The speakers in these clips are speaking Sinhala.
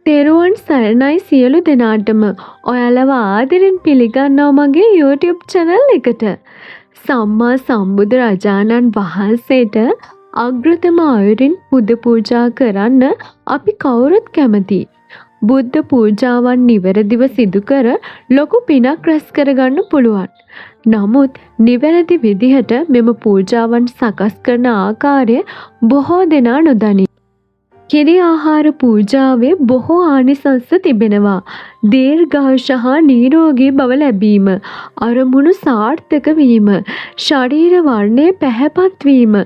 තෙරුවන් සරණයි සියලු දෙනාටම. ඔයාලව ආදරෙන් පිළිගන්නවා මගේ YouTube channel එකට. සම්මා සම්බුදු රජාණන් වහන්සේට අග්‍රතම අයුරින් පුද පූජා කරන්න අපි කවුරුත් කැමතියි. බුද්ධ පූජාවන් නිවැරදිව සිදු කර ලොකු පිනක් රැස් කරගන්න පුළුවන්. නමුත් නිවැරදි විදිහට මෙම පූජාවන් සකස් කරන ආකාරය බොහෝ දෙනා නොදනී. කිරි ආහාර පූජාවේ බොහෝ ආනිසංස තිබෙනවා. දීර්ඝායුෂ හා නිරෝගී බව ලැබීම, අරමුණු සාර්ථක වීම, ශරීර වර්ණය පැහැපත් වීම,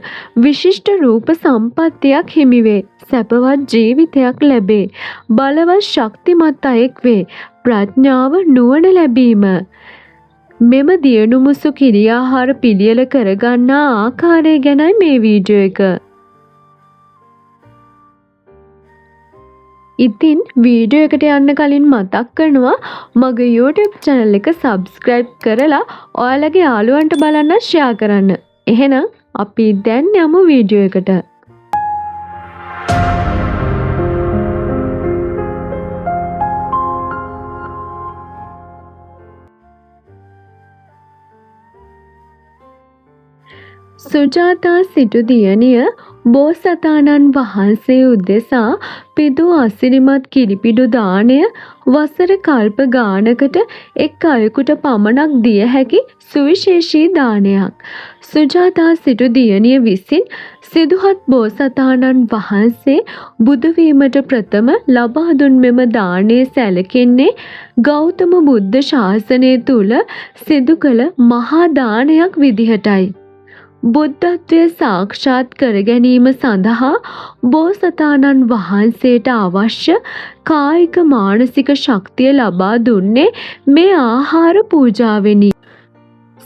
විශිෂ්ට රූප සම්පත්තියක් හිමි වේ, සැපවත් ජීවිතයක් ලැබේ, බලවත් ශක්තිමත් අයෙක් වේ, ප්‍රඥාව නුවණ ලැබීම. මෙම දියුණුමුසු කිරි ආහාර පිළියෙල කරගන්නා ආකාරය ගැනයි මේ වීඩියෝ එක. ඉතින් වීඩියෝ එකට යන්න කලින් මතක් කරනවා මගේ YouTube channel එක subscribe කරලා ඔයාලගේ යාළුවන්ට බලන්න share කරන්න. එහෙනම් අපි දැන් යමු වීඩියෝ එකට. සුජාතා සිටු දියණිය බෝසතාණන් වහන්සේ උදෙසා පිදූ අසිරිමත් කිරිපිඩු දාණය වසර කල්ප ගානකට එක් අයෙකුට පමණක් දිය හැකි සුවිශේෂී දානයක්. සුජාතා සිටු දියණිය විසින් සිදුහත් බෝසතාණන් වහන්සේ බුදු වීමට ප්‍රථම ලබා දුන් මෙම දානය සැලකෙන්නේ ගෞතම බුද්ධ ශාසනය තුල සිදු කළ මහා දානයක් විදිහටයි. බුද්ධත්වය සාක්ෂාත් කර ගැනීම සඳහා බෝසතාණන් වහන්සේට අවශ්‍ය කායික මානසික ශක්තිය ලබා දුන්නේ මේ ආහාර පූජාවෙනි.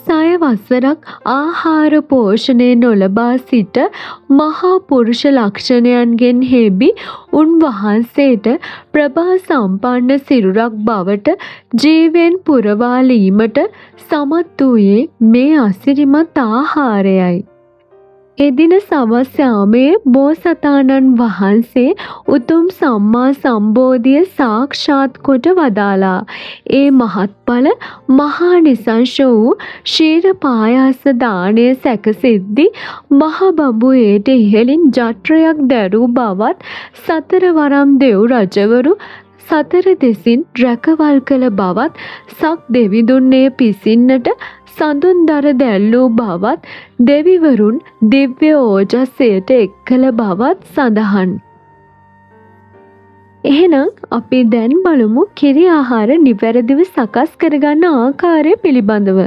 6 වසරක් ආහාර පෝෂණය නොලබා සිට මහා පුරුෂ ලක්ෂණයන්ගෙන් හෙබි උන්වහන්සේට ප්‍රභා සම්පන්න සිරුරක් බවට ජීවෙන් පුරවාලීමට සමත් වූයේ මේ අසිරිමත් ආහාරයයි. එදින සවස් යාමයේ බෝසතාණන් වහන්සේ උතුම් සම්මා සම්බෝධිය සාක්ෂාත් කොට වදාලා. ඒ මහත්ඵල මහා නිසංශ වූ ශීර පායාස දාණය සැකසෙද්දී මහ බඹුයේට ඉහළින් ජඨරයක් දැරූ බවත් සතරවරම් දෙව් රජවරු සතර දෙසින් රැකවල් කළ බවත් සක් දෙවිඳුන්නේ පිසින්නට සඳුන්දර දැල්වූ බවත් දෙවිවරුන් දිව්‍ය ඕජසයට එක් කළ බවත් සඳහන්. එහෙනම් අපි දැන් බලමු කිරි ආහාර නිවැරදිව සකස් කරගන්න ආකාරය පිළිබඳව.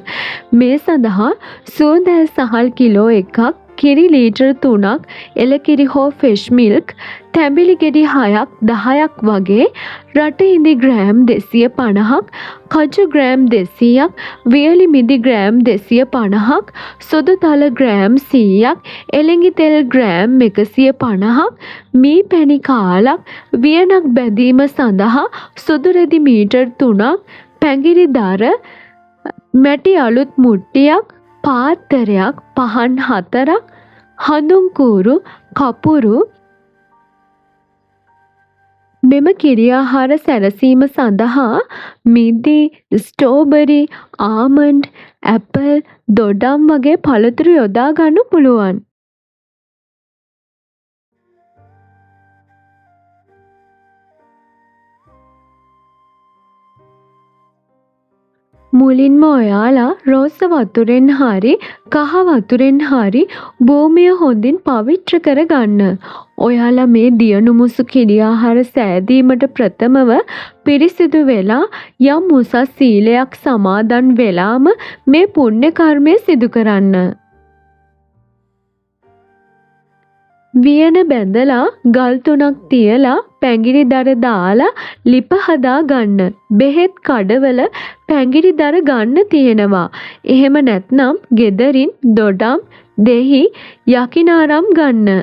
මේ සඳහා සුවඳ සහල් කිලෝ 1ක්, කිරි ලීටර් 3ක්, එළකිරි හෝ ෆ්‍රෙෂ් මිල්ක්, තැඹිලි ගෙඩි 6ක් 10ක් වගේ, රට ඉඳි ග්‍රෑම් 250ක්, කජු ග්‍රෑම් 200ක්, වියලි මිදි ග්‍රෑම් 250ක්, සුදු තල ග්‍රෑම් 100ක්, එළඟි තෙල් ග්‍රෑම් 150ක්, මී පැණි කාලක්, වියනක් බැඳීම සඳහා සුදු රෙදි මීටර් 3ක්, පැඟිරි දර, මැටි අලුත් මුට්ටියක්, පාත්තරයක්, පහන් 4ක්, හඳුන් කූරු, කපුරු. මෙම කිරි ආහාර සැරසීම සඳහා මිදි, ස්ට්‍රෝබෙරි, ආමන්ඩ්, ඇපල්, දොඩම් වගේ පළතුරු යොදා ගන්න පුළුවන්. මුලින්ම ඔයාලා රෝස වතුරෙන් හරි කහ වතුරෙන් හරි භූමිය හොඳින් පවිත්‍ර කරගන්න. ඔයාලා මේ දියණුමුසු කිරි ආහාර සෑදීමට ප්‍රථමව පිරිසිදු වෙලා යම් උසස් සීලයක් සමාදන් වෙලාම මේ පුණ්‍ය කර්මය සිදු කරන්න. වියන බැඳලා ගල් 3ක් තියලා පැඟිරි දර දාලා ලිප හදා ගන්න. බෙහෙත් කඩවල පැඟිරි දර ගන්න තියෙනවා. එහෙම නැත්නම් ගෙදරින් දොඩම්, දෙහි, යකිනාරම් ගන්න.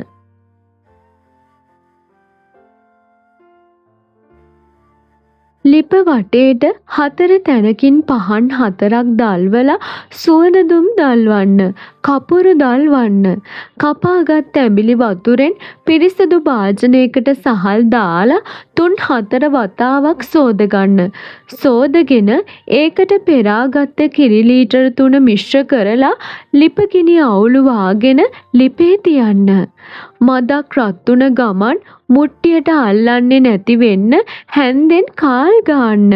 ලිප වටේට 4 තැනකින් පහන් 4ක් දල්වලා සුවඳදුම් දල්වන්න, කපුරු දල්වන්න. කපාගත් ඇඹිලි වතුරෙන් පිරිසිදු භාජනයකට සහල් දාලා 3-4 වතාවක් සෝදගන්න. සෝදගෙන ඒකට පෙරාගත්ත කිරි ලීටර 3 මිශ්‍ර කරලා ලිප ගිනි අවුලුවාගෙන ලිපේ තියන්න. මදක් රත් වුණ ගමන් මුට්ටියට අල්ලන්නේ නැති වෙන්න හැන්දෙන් කාල් ගන්න.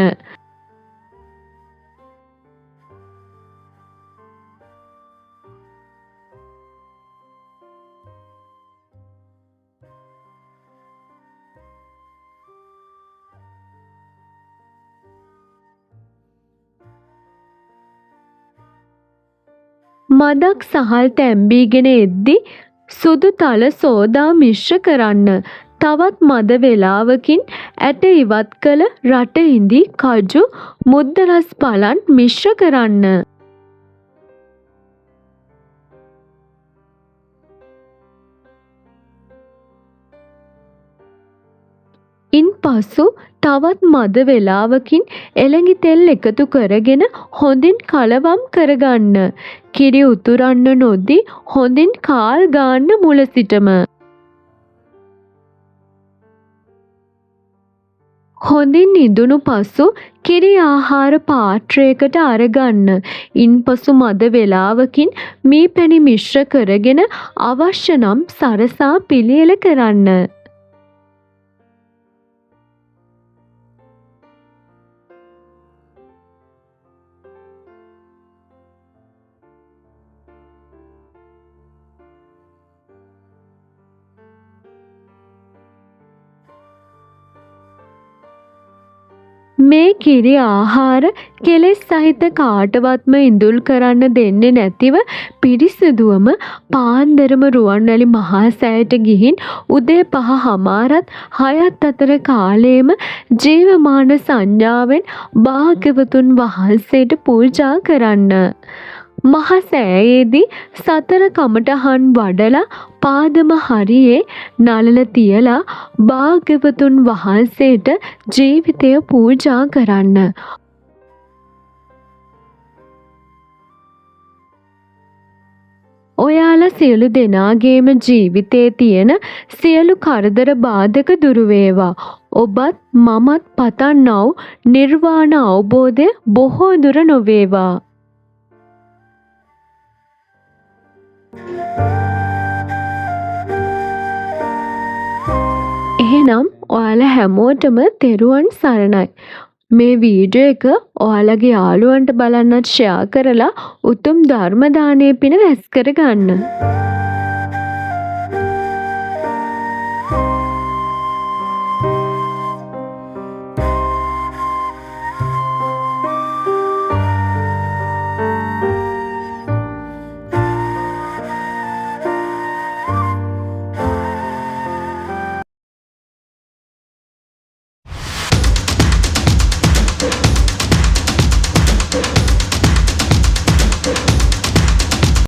මදක් සහල් තැම්බීගෙන එද්දි සුදු තල සෝදා මිශ්‍ර කරන්න. තවත් මද වේලාවකින් ඇට ඉවත් කළ රට ඉඳි කජු මුද්දරස් පලන් මිශ්‍ර කරන්න. ඉන්පසු තවත් මද වේලාවකින් එළඟි තෙල් එකතු කරගෙන හොඳින් කලවම් කරගන්න. කිරි උතුරන්න නොදී හොඳින් කාල් ගන්න මුල සිටම. හොඳින් ඉදුණු පසු කිරි ආහාර පාත්‍රයකට අරගන්න. ඉන්පසු මද වේලාවකින් මී පැණි මිශ්‍ර කරගෙන අවශ්‍ය නම් සරසා පිළියෙල කරන්න. මේ කිරි ආහාර කෙලෙස් සහිත කාටවත්ම ඉඳුල් කරන්න දෙන්නේ නැතිව පිරිසිදුවම පාන්දරම රුවන්වැලි මහා සෑයට ගිහින් උදේ 5:00 6 අතර කාලයේම ජීවමාන සංඥාවෙන් භාග්‍යවතුන් වහන්සේට පූජා කරන්න. මහා සෑයේදී 4 කමටහන් වඩලා පාදම හරියේ නළල තියලා භාග්‍යවතුන් වහන්සේට ජීවිතය පූජා කරන්න. ඔයාලා සියලු දෙනාගේම ජීවිතයේ තියෙන සියලු කරදර බාධක දුරු වේවා. ඔබත් මමත් පතන්නව නිර්වාණ අවබෝධය බොහෝ දුර නොවේවා. එහෙනම් ඔයාලා හැමෝටම තෙරුවන් සරණයි. මේ වීඩියෝ එක ඔයාලගේ යාළුවන්ට බලන්නත් ෂෙයා කරලා උතුම් ධර්ම දානයේ පින රැස් කරගන්න.